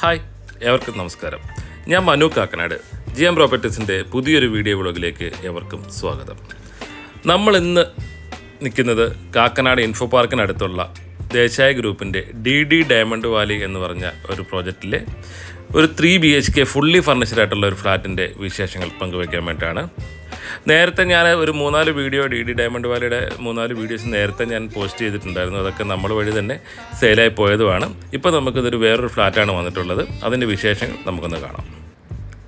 Hi, ഏവർക്കും നമസ്കാരം. ഞാൻ മനു കാക്കനാട്. GM പ്രോപ്പർട്ടീസിൻ്റെ പുതിയൊരു വീഡിയോ വ്ളോഗിലേക്ക് ഏവർക്കും സ്വാഗതം. നമ്മൾ ഇന്ന് നിൽക്കുന്നത് കാക്കനാട് ഇൻഫോ പാർക്കിനടുത്തുള്ള ദേശായ ഗ്രൂപ്പിൻ്റെ DD ഡയമണ്ട് വാലി എന്ന് പറഞ്ഞ ഒരു പ്രോജക്റ്റിലെ ഒരു 3 BHK ഫുള്ളി ഫർണിഷ്ഡ് ആയിട്ടുള്ള ഒരു ഫ്ലാറ്റിൻ്റെ വിശേഷങ്ങൾ പങ്കുവയ്ക്കാൻ വേണ്ടിയിട്ടാണ്. നേരത്തെ ഞാൻ ഒരു 3-4 വീഡിയോ DD ഡയമണ്ട് വാലിയുടെ 3-4 വീഡിയോസ് നേരത്തെ ഞാൻ പോസ്റ്റ് ചെയ്തിട്ടുണ്ടായിരുന്നു. അതൊക്കെ നമ്മൾ വഴി തന്നെ സെയിലായി പോയതുമാണ്. ഇപ്പോൾ നമുക്കിതൊരു വേറൊരു ഫ്ലാറ്റാണ് വന്നിട്ടുള്ളത്. അതിൻ്റെ വിശേഷങ്ങൾ നമുക്കൊന്ന് കാണാം.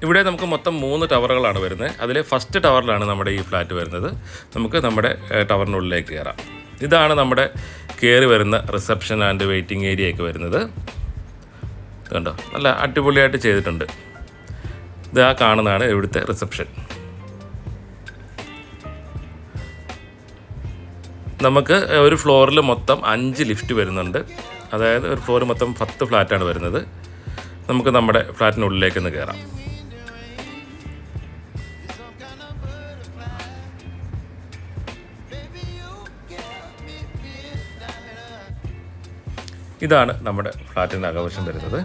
ഇവിടെ നമുക്ക് മൊത്തം 3 ടവറുകളാണ് വരുന്നത്. അതിലെ ഫസ്റ്റ് ടവറിലാണ് നമ്മുടെ ഈ ഫ്ലാറ്റ് വരുന്നത്. നമുക്ക് നമ്മുടെ ടവറിനുള്ളിലേക്ക് കയറാം. ഇതാണ് നമ്മുടെ കയറി വരുന്ന റിസപ്ഷൻ ആൻഡ് വെയിറ്റിംഗ് ഏരിയ ഒക്കെ വരുന്നത്. കണ്ടോ, നല്ല അടിപൊളിയായിട്ട് ചെയ്തിട്ടുണ്ട്. ഇത് ആ കാണുന്നതാണ് ഇവിടുത്തെ റിസപ്ഷൻ. നമുക്ക് ഒരു ഫ്ലോറിൽ മൊത്തം 5 ലിഫ്റ്റ് വരുന്നുണ്ട്. അതായത് ഒരു ഫ്ലോർ മൊത്തം 10 ഫ്ലാറ്റാണ് വരുന്നത്. നമുക്ക് നമ്മുടെ ഫ്ലാറ്റിനുള്ളിലേക്ക് ഒന്ന് കയറാം. ഇതാണ് നമ്മുടെ ഫ്ലാറ്റിൻ്റെ അകവശം വരുന്നത്.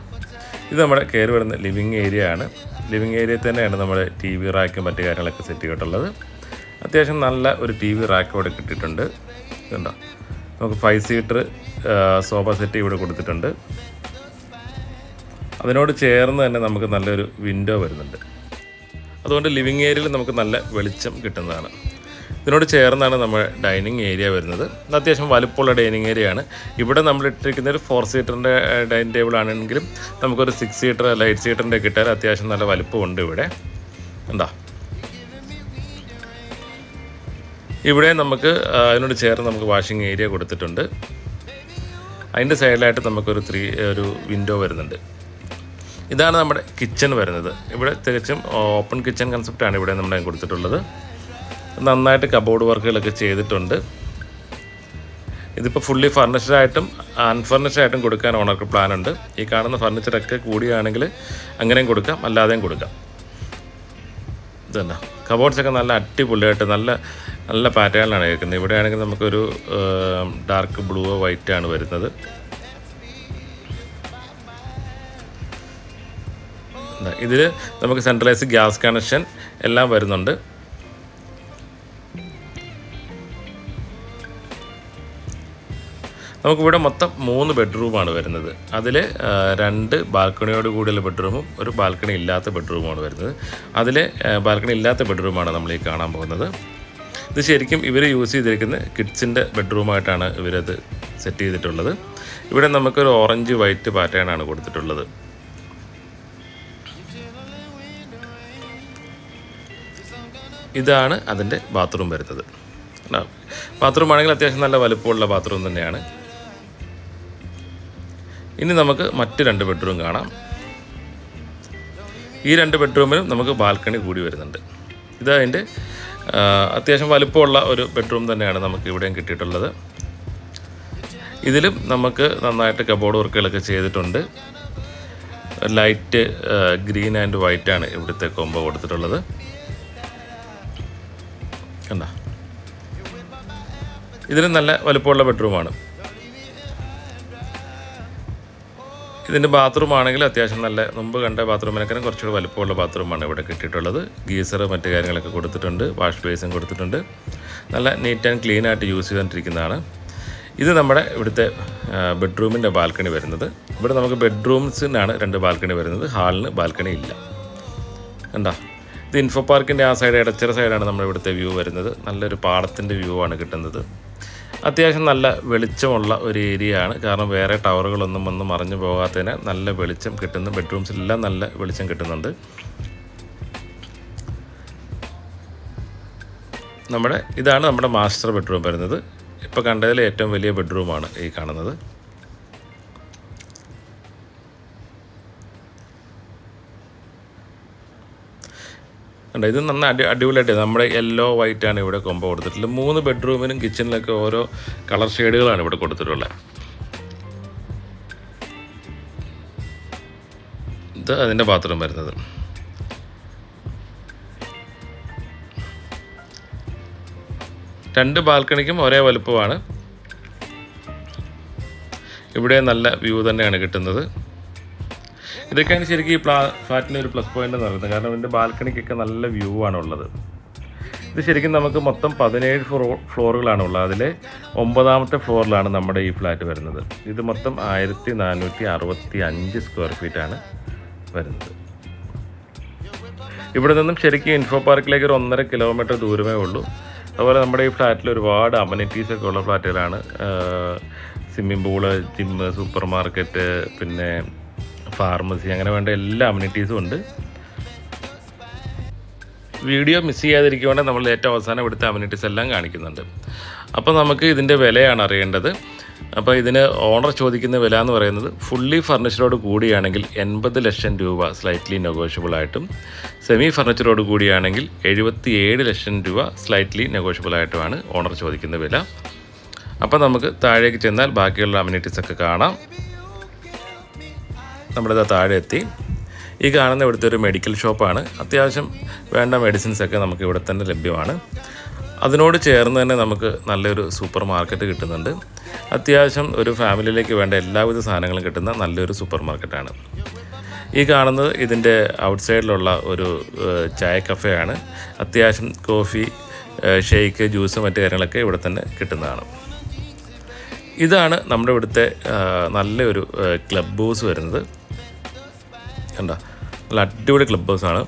ഇത് നമ്മുടെ കയറി വരുന്ന ലിവിങ് ഏരിയ ആണ്. ലിവിങ് ഏരിയയിൽ തന്നെയാണ് നമ്മുടെ TV റാക്കും മറ്റു കാര്യങ്ങളൊക്കെ സെറ്റ് ചെയ്തിട്ടുള്ളത്. അത്യാവശ്യം നല്ല ഒരു TV റാക്ക് ഇവിടെ കിട്ടിയിട്ടുണ്ട്. ഇതുണ്ടോ, നമുക്ക് 5 സീറ്റർ സോഫ സെറ്റ് ഇവിടെ കൊടുത്തിട്ടുണ്ട്. അതിനോട് ചേർന്ന് തന്നെ നമുക്ക് നല്ലൊരു വിൻഡോ വരുന്നുണ്ട്. അതുകൊണ്ട് ലിവിങ് ഏരിയയിൽ നമുക്ക് നല്ല വെളിച്ചം കിട്ടുന്നതാണ്. ഇതിനോട് ചേർന്നാണ് നമ്മുടെ ഡൈനിങ് ഏരിയ വരുന്നത്. ഇത് അത്യാവശ്യം വലുപ്പമുള്ള ഡൈനിങ് ഏരിയ ആണ്. ഇവിടെ നമ്മൾ ഇട്ടിരിക്കുന്ന ഒരു 4 സീറ്ററിൻ്റെ ഡൈനിങ് ടേബിൾ ആണെങ്കിലും നമുക്കൊരു 6 സീറ്റർ അല്ല 8 സീറ്ററിൻ്റെ കിട്ടാൻ അത്യാവശ്യം നല്ല വലുപ്പമുണ്ട് ഇവിടെ. എന്താ, ഇവിടെ നമുക്ക് അതിനോട് ചേർന്ന് നമുക്ക് വാഷിംഗ് ഏരിയ കൊടുത്തിട്ടുണ്ട്. അതിൻ്റെ സൈഡിലായിട്ട് നമുക്കൊരു വിൻഡോ വരുന്നുണ്ട്. ഇതാണ് നമ്മുടെ കിച്ചൺ വരുന്നത്. ഇവിടെ തികച്ചും ഓപ്പൺ കിച്ചൺ കൺസെപ്റ്റാണ് ഇവിടെ നമ്മൾ കൊടുത്തിട്ടുള്ളത്. നന്നായിട്ട് കബോർഡ് വർക്കുകളൊക്കെ ചെയ്തിട്ടുണ്ട്. ഇതിപ്പോൾ ഫുള്ളി ഫർണിഷ്ഡ് ആയിട്ടും അൺഫർണിഷ്ഡ് ആയിട്ടും കൊടുക്കാൻ ഓണർക്ക് പ്ലാനുണ്ട്. ഈ കാണുന്ന ഫർണിച്ചറൊക്കെ കൂടിയാണെങ്കിൽ അങ്ങനെയും കൊടുക്കാം, അല്ലാതെയും കൊടുക്കാം. ഇതന്നെ കബോർഡ്സൊക്കെ നല്ല അടിപൊളിയായിട്ട് നല്ല പാറ്റേണിലാണ് കേൾക്കുന്നത്. ഇവിടെ ആണെങ്കിൽ നമുക്കൊരു ഡാർക്ക് ബ്ലൂ വൈറ്റാണ് വരുന്നത്. ഇതിൽ നമുക്ക് സെൻട്രലൈസ് ഗ്യാസ് കണക്ഷൻ എല്ലാം വരുന്നുണ്ട്. നമുക്കിവിടെ മൊത്തം 3 ബെഡ്റൂമാണ് വരുന്നത്. അതിൽ 2 ബാൽക്കണിയോട് കൂടിയുള്ള ബെഡ്റൂമും ഒരു ബാൽക്കണി ഇല്ലാത്ത ബെഡ്റൂമാണ് വരുന്നത്. അതിൽ ബാൽക്കണി ഇല്ലാത്ത ബെഡ്റൂമാണ് നമ്മൾ ഈ കാണാൻ പോകുന്നത്. ഇത് ശരിക്കും ഇവർ യൂസ് ചെയ്തിരിക്കുന്ന കിഡ്സിൻ്റെ ബെഡ്റൂമായിട്ടാണ് ഇവരത് സെറ്റ് ചെയ്തിട്ടുള്ളത്. ഇവിടെ നമുക്കൊരു ഓറഞ്ച് വൈറ്റ് പാറ്റേണാണ് കൊടുത്തിട്ടുള്ളത്. ഇതാണ് അതിൻ്റെ ബാത്റൂം വരുന്നത്. ബാത്റൂം ആണെങ്കിൽ അത്യാവശ്യം നല്ല വലുപ്പമുള്ള ബാത്റൂം തന്നെയാണ്. ഇനി നമുക്ക് മറ്റ് 2 ബെഡ്റൂം കാണാം. ഈ 2 ബെഡ്റൂമിലും നമുക്ക് ബാൽക്കണി കൂടി വരുന്നുണ്ട്. ഇത് അതിൻ്റെ അത്യാവശ്യം വലുപ്പമുള്ള ഒരു ബെഡ്റൂം തന്നെയാണ് നമുക്ക് ഇവിടെയും കിട്ടിയിട്ടുള്ളത്. ഇതിലും നമുക്ക് നന്നായിട്ട് കബോർഡ് വർക്കുകളൊക്കെ ചെയ്തിട്ടുണ്ട്. ലൈറ്റ് ഗ്രീൻ ആൻഡ് വൈറ്റാണ് ഇവിടുത്തെ കോംബോ കൊടുത്തിട്ടുള്ളത്. കണ്ടോ, ഇതിലും നല്ല വലുപ്പമുള്ള ബെഡ്റൂമാണ്. ഇതിൻ്റെ ബാത്റൂം ആണെങ്കിൽ അത്യാവശ്യം നല്ല മുമ്പ് കണ്ട ബാത്റൂമിനൊക്കെ കുറച്ചുകൂടി വലുപ്പമുള്ള ബാത്റൂമാണ് ഇവിടെ കിട്ടിയിട്ടുള്ളത്. ഗീസർ മറ്റു കാര്യങ്ങളൊക്കെ കൊടുത്തിട്ടുണ്ട്. വാഷ് ബേസും കൊടുത്തിട്ടുണ്ട്. നല്ല നീറ്റ് ആൻഡ് ക്ലീൻ ആയിട്ട് യൂസ് ചെയ്തുകൊണ്ടിരിക്കുന്നതാണ്. ഇത് നമ്മുടെ ഇവിടുത്തെ ബെഡ്റൂമിൻ്റെ ബാൽക്കണി വരുന്നത്. ഇവിടെ നമുക്ക് ബെഡ്റൂംസിനാണ് 2 ബാൽക്കണി വരുന്നത്. ഹാളിന് ബാൽക്കണി ഇല്ല. കണ്ടോ, ഇത് ഇൻഫോ പാർക്കിൻ്റെ ആ സൈഡ് ഇടച്ചിറ സൈഡാണ് നമ്മുടെ ഇവിടുത്തെ വ്യൂ വരുന്നത്. നല്ലൊരു പാടത്തിൻ്റെ വ്യൂ ആണ് കിട്ടുന്നത്. അത്യാവശ്യം നല്ല വെളിച്ചമുള്ള ഒരു ഏരിയ ആണ്. കാരണം വേറെ ടവറുകളൊന്നും വന്ന് മറിഞ്ഞു പോകാത്തതിന് നല്ല വെളിച്ചം കിട്ടുന്നു. ബെഡ്റൂംസിലെല്ലാം നല്ല വെളിച്ചം കിട്ടുന്നുണ്ട്. ഇതാണ് നമ്മുടെ മാസ്റ്റർ ബെഡ്റൂം വരുന്നത്. ഇപ്പോൾ കണ്ടതിൽ ഏറ്റവും വലിയ ബെഡ്റൂമാണ് ഈ കാണുന്നത്. ഉണ്ട്. ഇത് നന്നായി അടിപൊളിയായിട്ട് നമ്മുടെ യെല്ലോ വൈറ്റാണ് ഇവിടെ കൊമ്പ കൊടുത്തിട്ടുള്ളത്. 3 ബെഡ്റൂമിനും കിച്ചണിലൊക്കെ ഓരോ കളർ ഷെയ്ഡുകളാണ് ഇവിടെ കൊടുത്തിട്ടുള്ളത്. ഇത് അതിൻ്റെ ബാത്റൂം വരുന്നത്. രണ്ട് ബാൽക്കണിക്കും ഒരേ വലുപ്പമാണ്. ഇവിടെ നല്ല വ്യൂ തന്നെയാണ് കിട്ടുന്നത്. ഇതൊക്കെയാണ് ശരിക്കും ഈ ഫ്ലാറ്റിൻ്റെ ഒരു പ്ലസ് പോയിൻ്റ് എന്ന് പറയുന്നത്. കാരണം ഇതിൻ്റെ ബാൽക്കണിക്കൊക്കെ നല്ല വ്യൂ ആണുള്ളത്. ഇത് ശരിക്കും നമുക്ക് മൊത്തം 17 ഫ്ലോറുകളാണുള്ളത്. അതിൽ 9ാമത്തെ ഫ്ലോറിലാണ് നമ്മുടെ ഈ ഫ്ലാറ്റ് വരുന്നത്. ഇത് മൊത്തം 1465 സ്ക്വയർ ഫീറ്റാണ് വരുന്നത്. ഇവിടെ നിന്നും ശരിക്കും ഇൻഫോ പാർക്കിലേക്ക് ഒരു 1.5 കിലോമീറ്റർ ദൂരമേ ഉള്ളൂ. അതുപോലെ നമ്മുടെ ഈ ഫ്ലാറ്റിൽ ഒരുപാട് അമനിറ്റീസൊക്കെ ഉള്ള ഫ്ലാറ്റുകളാണ്. Swimming pool, gym, supermarket, പിന്നെ ഫാർമസി, അങ്ങനെ വേണ്ട എല്ലാ അമനിറ്റീസും ഉണ്ട്. വീഡിയോ മിസ് ചെയ്യാതിരിക്കുവാണെങ്കിൽ നമ്മൾ ഏറ്റവും അവസാനം ഇവിടുത്തെ അമ്യൂണിറ്റീസ് എല്ലാം കാണിക്കുന്നുണ്ട്. അപ്പോൾ നമുക്ക് ഇതിൻ്റെ വിലയാണ് അറിയേണ്ടത്. അപ്പോൾ ഇതിന് ഓണർ ചോദിക്കുന്ന വില എന്ന് പറയുന്നത് ഫുള്ളി ഫർണിച്ചറോട് കൂടിയാണെങ്കിൽ 80 ലക്ഷം രൂപ സ്ലൈറ്റ്ലി നെഗോഷ്യബിൾ ആയിട്ടും, സെമി ഫർണിച്ചറോട് കൂടിയാണെങ്കിൽ 77 ലക്ഷം രൂപ സ്ലൈറ്റ്ലി നെഗോഷ്യബിൾ ആയിട്ടുമാണ് ഓണർ ചോദിക്കുന്ന വില. അപ്പോൾ നമുക്ക് താഴേക്ക് ചെന്നാൽ ബാക്കിയുള്ള അമ്യൂണിറ്റീസൊക്കെ കാണാം. നമ്മളിതാ താഴെ എത്തി. ഈ കാണുന്ന ഇവിടുത്തെ ഒരു മെഡിക്കൽ ഷോപ്പാണ്. അത്യാവശ്യം വേണ്ട മെഡിസിൻസൊക്കെ നമുക്ക് ഇവിടെ തന്നെ ലഭ്യമാണ്. അതിനോട് ചേർന്ന് തന്നെ നമുക്ക് നല്ലൊരു സൂപ്പർ മാർക്കറ്റ് കിട്ടുന്നുണ്ട്. അത്യാവശ്യം ഒരു ഫാമിലിയിലേക്ക് വേണ്ട എല്ലാവിധ സാധനങ്ങളും കിട്ടുന്ന നല്ലൊരു സൂപ്പർ മാർക്കറ്റാണ്. ഈ കാണുന്നത് ഇതിൻ്റെ ഔട്ട് സൈഡിലുള്ള ഒരു ചായ കഫേയാണ്. അത്യാവശ്യം കോഫി, ഷേക്ക്, ജ്യൂസ്, മറ്റു കാര്യങ്ങളൊക്കെ ഇവിടെ തന്നെ കിട്ടുന്നതാണ്. ഇതാണ് നമ്മുടെ ഇവിടുത്തെ നല്ലൊരു ക്ലബ് ഹൗസ് വരുന്നത്. കണ്ടോ, നല്ല അടിപൊളി ക്ലബ് ഹൗസാണ്.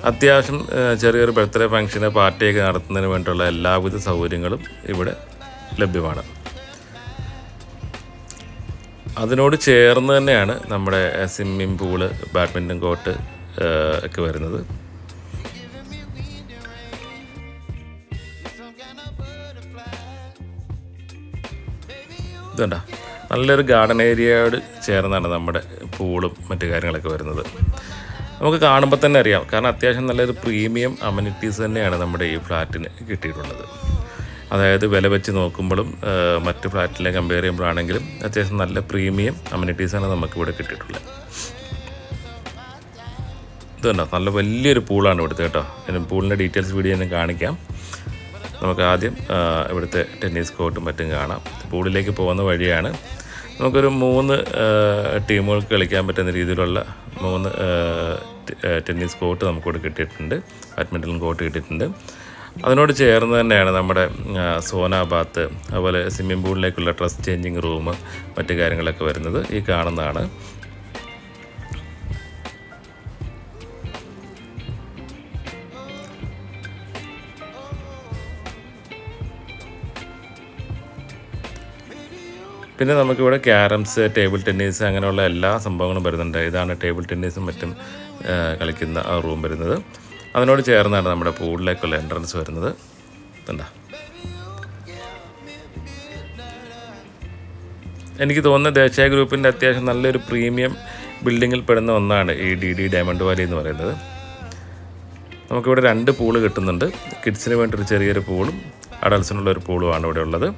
അത്യാവശ്യം ചെറിയൊരു ബർത്ത്ഡേ ഫംഗ്ഷന്, പാർട്ടിയൊക്കെ നടത്തുന്നതിന് വേണ്ടിയുള്ള എല്ലാവിധ സൗകര്യങ്ങളും ഇവിടെ ലഭ്യമാണ്. അതിനോട് ചേർന്ന് തന്നെയാണ് നമ്മുടെ സ്വിമ്മിംഗ് പൂള്, ബാഡ്മിൻ്റൺ കോർട്ട് ഒക്കെ വരുന്നത്. ഇതുണ്ടോ, നല്ലൊരു ഗാർഡൻ ഏരിയയോട് ചേർന്നാണ് നമ്മുടെ പൂളും മറ്റു കാര്യങ്ങളൊക്കെ വരുന്നത്. നമുക്ക് കാണുമ്പോൾ തന്നെ അറിയാം. കാരണം അത്യാവശ്യം നല്ലൊരു പ്രീമിയം അമ്യൂണിറ്റീസ് തന്നെയാണ് നമ്മുടെ ഈ ഫ്ലാറ്റിന് കിട്ടിയിട്ടുള്ളത്. അതായത് വില വെച്ച് നോക്കുമ്പോഴും മറ്റ് ഫ്ലാറ്റിലെ കമ്പയർ ചെയ്യുമ്പോഴാണെങ്കിലും അത്യാവശ്യം നല്ല പ്രീമിയം അമ്യൂണിറ്റീസാണ് നമുക്കിവിടെ കിട്ടിയിട്ടുള്ളത്. ഇതുണ്ടോ, നല്ല വലിയൊരു പൂളാണ് ഇവിടുത്തെ കേട്ടോ. പൂളിൻ്റെ ഡീറ്റെയിൽസ് വീഡിയോ ഞാൻ കാണിക്കാം. നമുക്ക് ആദ്യം ഇവിടുത്തെ ടെന്നീസ് കോർട്ടും മറ്റും കാണാം. പൂളിലേക്ക് പോകുന്ന വഴിയാണ്. നമുക്കൊരു 3 ടീമുകൾക്ക് കളിക്കാൻ പറ്റുന്ന രീതിയിലുള്ള 3 ടെന്നീസ് കോർട്ട് നമുക്കിവിടെ കിട്ടിയിട്ടുണ്ട്. ബാഡ്മിൻ്റൺ കോർട്ട് കിട്ടിയിട്ടുണ്ട്. അതിനോട് ചേർന്ന് തന്നെയാണ് നമ്മുടെ സോനാ ബാത്ത്, അതുപോലെ സ്വിമ്മിംഗ് പൂളിലേക്കുള്ള ഡ്രസ് ചേഞ്ചിങ് റൂം, മറ്റു കാര്യങ്ങളൊക്കെ വരുന്നത് ഈ കാണുന്നതാണ്. പിന്നെ നമുക്കിവിടെ ക്യാരംസ്, ടേബിൾ ടെന്നീസ്, അങ്ങനെയുള്ള എല്ലാ സംഭവങ്ങളും വരുന്നുണ്ട്. ഇതാണ് ടേബിൾ ടെന്നീസും മറ്റും കളിക്കുന്ന ആ റൂം വരുന്നത്. അതിനോട് ചേർന്നാണ് നമ്മുടെ പൂളിലേക്കുള്ള എൻട്രൻസ് വരുന്നത്. എന്താ, എനിക്ക് തോന്നുന്നത് ദേശീയ ഗ്രൂപ്പിൻ്റെ അത്യാവശ്യം നല്ലൊരു പ്രീമിയം ബിൽഡിങ്ങിൽ പെടുന്ന ഒന്നാണ് ഈ DD ഡയമണ്ട് വാലി എന്ന് പറയുന്നത്. നമുക്കിവിടെ 2 പൂള് കിട്ടുന്നുണ്ട്. കിഡ്സിന് വേണ്ടി ചെറിയൊരു പൂളും അഡൾട്ട്സിനുള്ളൊരു പൂളുമാണ് ഇവിടെ ഉള്ളത്.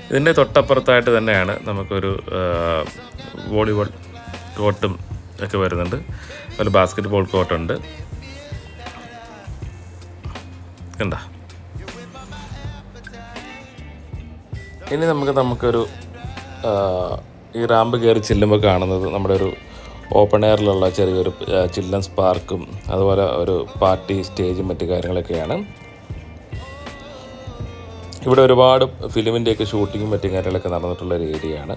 ഇതിൻ്റെ തൊട്ടപ്പുറത്തായിട്ട് തന്നെയാണ് നമുക്കൊരു വോളിബോൾ കോർട്ടും ഒക്കെ വരുന്നുണ്ട്. അതുപോലെ ബാസ്കറ്റ് ബോൾ കോർട്ടുണ്ട്. കണ്ടോ, ഇനി നമുക്കൊരു ഈ റാമ്പ് കയറി ചെല്ലുമ്പോൾ കാണുന്നത് നമ്മുടെ ഒരു ഓപ്പൺ എയറിലുള്ള ചെറിയൊരു ചിൽഡ്രൻസ് പാർക്കും, അതുപോലെ ഒരു പാർട്ടി സ്റ്റേജും മറ്റു കാര്യങ്ങളൊക്കെയാണ്. ഇവിടെ ഒരുപാട് ഫിലിമിൻ്റെയൊക്കെ ഷൂട്ടിങ്ങും മറ്റു കാര്യങ്ങളൊക്കെ നടന്നിട്ടുള്ളൊരു ഏരിയയാണ്.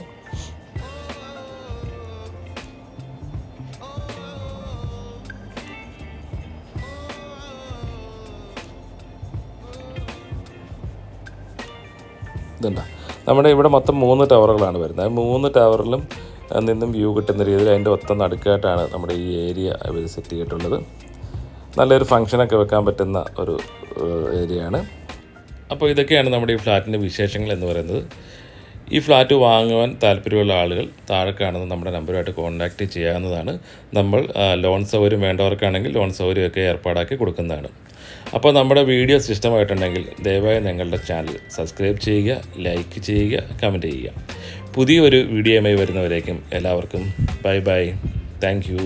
ഇതുണ്ടോ, നമ്മുടെ ഇവിടെ മൊത്തം 3 ടവറുകളാണ് വരുന്നത്. 3 ടവറിലും നിന്നും വ്യൂ കിട്ടുന്ന രീതിയിൽ അതിൻ്റെ ഒത്ത നടുക്കായിട്ടാണ് നമ്മുടെ ഈ ഏരിയ സെറ്റ് ചെയ്തിട്ടുള്ളത്. നല്ലൊരു ഫംഗ്ഷനൊക്കെ വെക്കാൻ പറ്റുന്ന ഒരു ഏരിയയാണ്. അപ്പോൾ ഇതൊക്കെയാണ് നമ്മുടെ ഈ ഫ്ലാറ്റിൻ്റെ വിശേഷങ്ങൾ എന്ന് പറയുന്നത്. ഈ ഫ്ലാറ്റ് വാങ്ങുവാൻ താല്പര്യമുള്ള ആളുകൾ താഴെ കാണുന്ന നമ്മുടെ നമ്പറുമായിട്ട് കോൺടാക്റ്റ് ചെയ്യാവുന്നതാണ്. നമ്മൾ ലോൺ സൗകര്യം വേണ്ടവർക്കാണെങ്കിൽ ലോൺ സൗകര്യമൊക്കെ ഏർപ്പാടാക്കി കൊടുക്കുന്നതാണ്. അപ്പോൾ നമ്മുടെ വീഡിയോസ് ഇഷ്ടമായിട്ടുണ്ടെങ്കിൽ ദയവായി ഞങ്ങളുടെ ചാനൽ സബ്സ്ക്രൈബ് ചെയ്യുക, ലൈക്ക് ചെയ്യുക, കമൻറ്റ് ചെയ്യുക. പുതിയൊരു വീഡിയോയുമായി വരുന്നവരേക്കും എല്ലാവർക്കും ബൈ ബൈ. Thank you.